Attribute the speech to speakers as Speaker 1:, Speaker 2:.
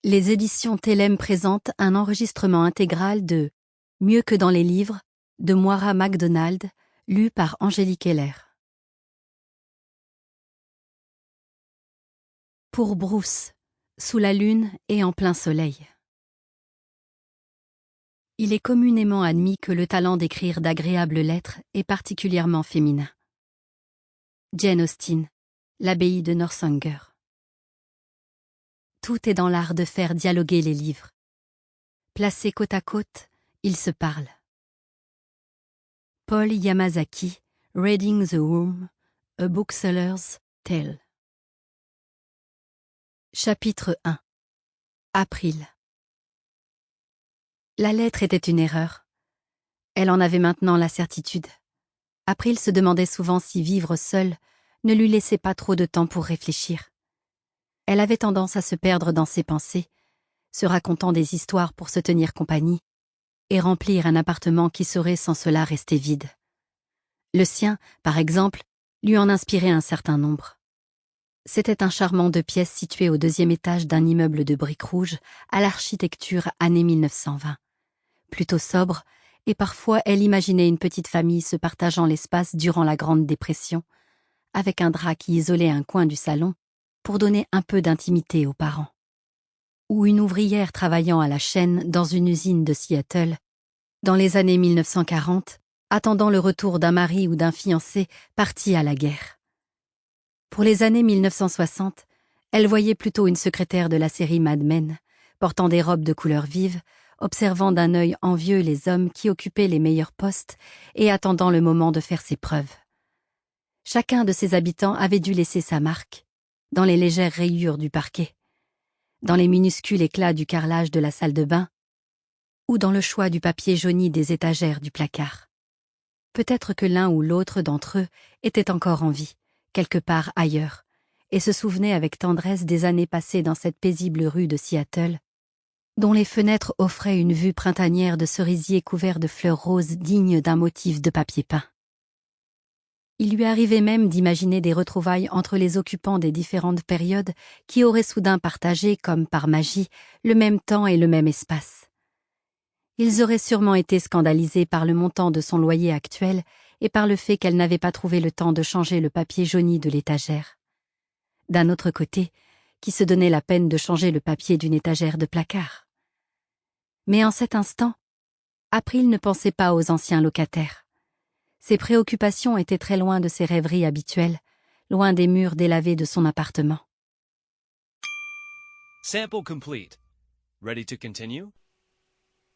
Speaker 1: Les éditions Thelem présentent un enregistrement intégral de Mieux que dans les livres de Moira MacDonald, lu par Angélique Heller. Pour Bruce, sous la lune et en plein soleil. Il est communément admis que le talent d'écrire d'agréables lettres est particulièrement féminin. Jane Austen, l'abbaye de Northanger. Tout est dans l'art de faire dialoguer les livres. Placés côte à côte, ils se parlent. Paul Yamazaki, Reading the Room, A Bookseller's Tale. Chapitre 1. April. La lettre était une erreur. Elle en avait maintenant la certitude. April se demandait souvent si vivre seule ne lui laissait pas trop de temps pour réfléchir. Elle avait tendance à se perdre dans ses pensées, se racontant des histoires pour se tenir compagnie et remplir un appartement qui serait sans cela resté vide. Le sien, par exemple, lui en inspirait un certain nombre. C'était un charmant 2 pièces situé au 2e étage d'un immeuble de briques rouges à l'architecture années 1920. Plutôt sobre, et parfois elle imaginait une petite famille se partageant l'espace durant la Grande Dépression, avec un drap qui isolait un coin du salon pour donner un peu d'intimité aux parents. Ou une ouvrière travaillant à la chaîne dans une usine de Seattle, dans les années 1940, attendant le retour d'un mari ou d'un fiancé parti à la guerre. Pour les années 1960, elle voyait plutôt une secrétaire de la série Mad Men, portant des robes de couleurs vives, observant d'un œil envieux les hommes qui occupaient les meilleurs postes et attendant le moment de faire ses preuves. Chacun de ses habitants avait dû laisser sa marque, dans les légères rayures du parquet, dans les minuscules éclats du carrelage de la salle de bain, ou dans le choix du papier jauni des étagères du placard. Peut-être que l'un ou l'autre d'entre eux était encore en vie, quelque part ailleurs, et se souvenait avec tendresse des années passées dans cette paisible rue de Seattle, dont les fenêtres offraient une vue printanière de cerisiers couverts de fleurs roses dignes d'un motif de papier peint. Il lui arrivait même d'imaginer des retrouvailles entre les occupants des différentes périodes qui auraient soudain partagé, comme par magie, le même temps et le même espace. Ils auraient sûrement été scandalisés par le montant de son loyer actuel et par le fait qu'elle n'avait pas trouvé le temps de changer le papier jauni de l'étagère. D'un autre côté, qui se donnait la peine de changer le papier d'une étagère de placard. Mais en cet instant, April ne pensait pas aux anciens locataires. Ses préoccupations étaient très loin de ses rêveries habituelles, loin des murs délavés de son appartement.
Speaker 2: Sample complete. Ready to continue?